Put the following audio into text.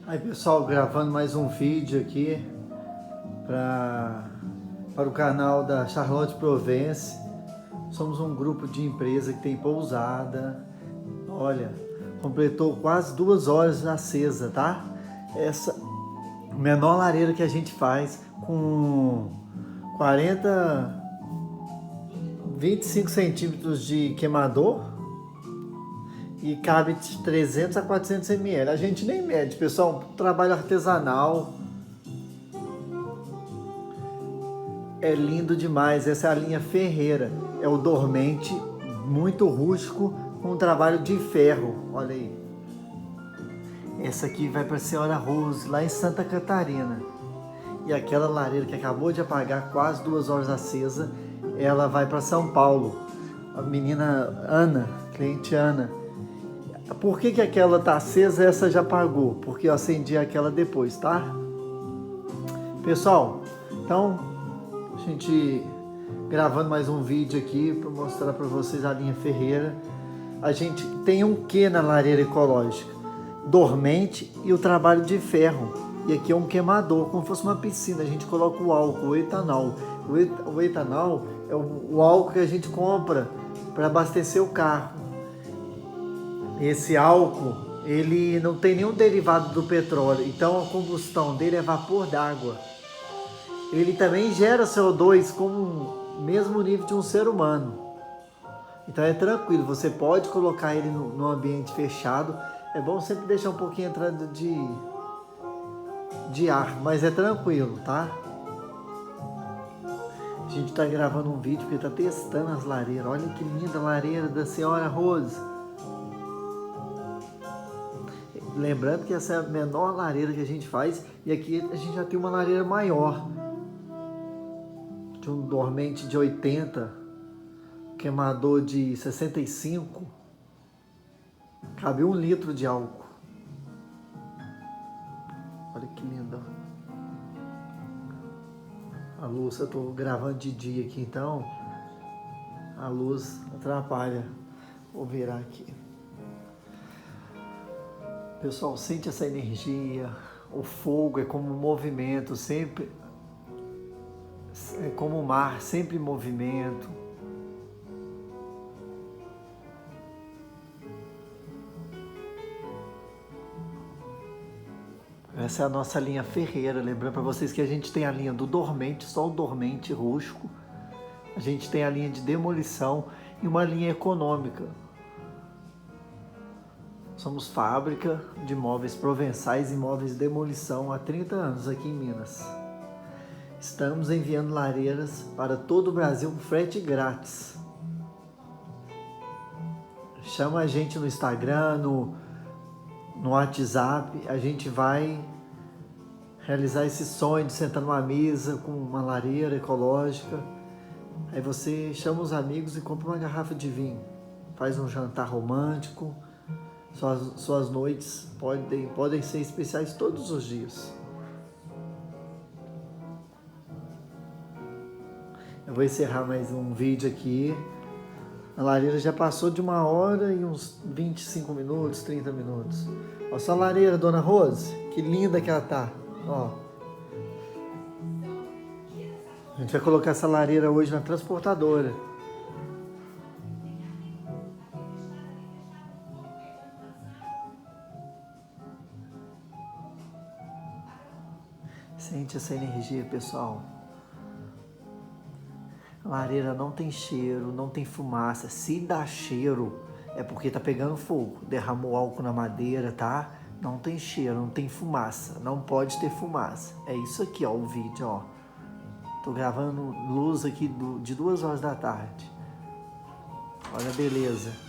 Aí pessoal, gravando mais um vídeo aqui para o canal da Charlotte Provence. Somos um grupo de empresa que tem pousada. Olha, completou quase 2 horas acesa, tá? Essa menor lareira que a gente faz com 25 centímetros de queimador e cabe de 300 a 400 ml. A gente nem mede, pessoal, trabalho artesanal. É lindo demais, essa é a linha Ferreira, é o dormente muito rústico com um trabalho de ferro, olha aí. Essa aqui vai para a Senhora Rose, lá em Santa Catarina. E aquela lareira que acabou de apagar quase 2 horas acesa, ela vai para São Paulo. A menina Ana, cliente Ana. Por que aquela tá acesa e essa já apagou? Porque eu acendi aquela depois, tá? Pessoal, então a gente gravando mais um vídeo aqui para mostrar para vocês a linha Ferreira. A gente tem um quê na lareira ecológica? Dormente e o trabalho de ferro. E aqui é um queimador, como se fosse uma piscina. A gente coloca o álcool, o etanol. O etanol é o álcool que a gente compra para abastecer o carro. Esse álcool, ele não tem nenhum derivado do petróleo, então a combustão dele é vapor d'água. Ele também gera CO2 com o mesmo nível de um ser humano. Então é tranquilo, você pode colocar ele no ambiente fechado. É bom sempre deixar um pouquinho entrando de ar, mas é tranquilo, tá? A gente tá gravando um vídeo porque tá testando as lareiras. Olha que linda a lareira da Senhora Rose. Lembrando que essa é a menor lareira que a gente faz. E aqui a gente já tem uma lareira maior. De um dormente de 80. Queimador de 65. Cabe 1 litro de álcool. Olha que linda. A luz, eu tô gravando de dia aqui, então a luz atrapalha. Vou virar aqui. Pessoal, sente essa energia. O fogo é como um movimento, sempre é como o mar, sempre em movimento. Essa é a nossa linha Ferreira. Lembrando para vocês que a gente tem a linha do dormente, só o dormente rústico. A gente tem a linha de demolição e uma linha econômica. Somos fábrica de móveis provençais e móveis de demolição há 30 anos aqui em Minas. Estamos enviando lareiras para todo o Brasil com frete grátis. Chama a gente no Instagram, no WhatsApp. A gente vai realizar esse sonho de sentar numa mesa com uma lareira ecológica. Aí você chama os amigos e compra uma garrafa de vinho. Faz um jantar romântico. Suas noites podem ser especiais todos os dias. Eu vou encerrar mais um vídeo aqui. A lareira já passou de 1 hora e uns 25 minutos, 30 minutos. Olha só a lareira, Dona Rose. Que linda que ela tá. Ó. A gente vai colocar essa lareira hoje na transportadora. Sente essa energia, pessoal. A lareira não tem cheiro, não tem fumaça. Se dá cheiro, é porque tá pegando fogo. Derramou álcool na madeira, tá? Não tem cheiro, não tem fumaça. Não pode ter fumaça. É isso aqui, ó, o vídeo, ó. Tô gravando luz aqui de 2 horas da tarde. Olha a beleza.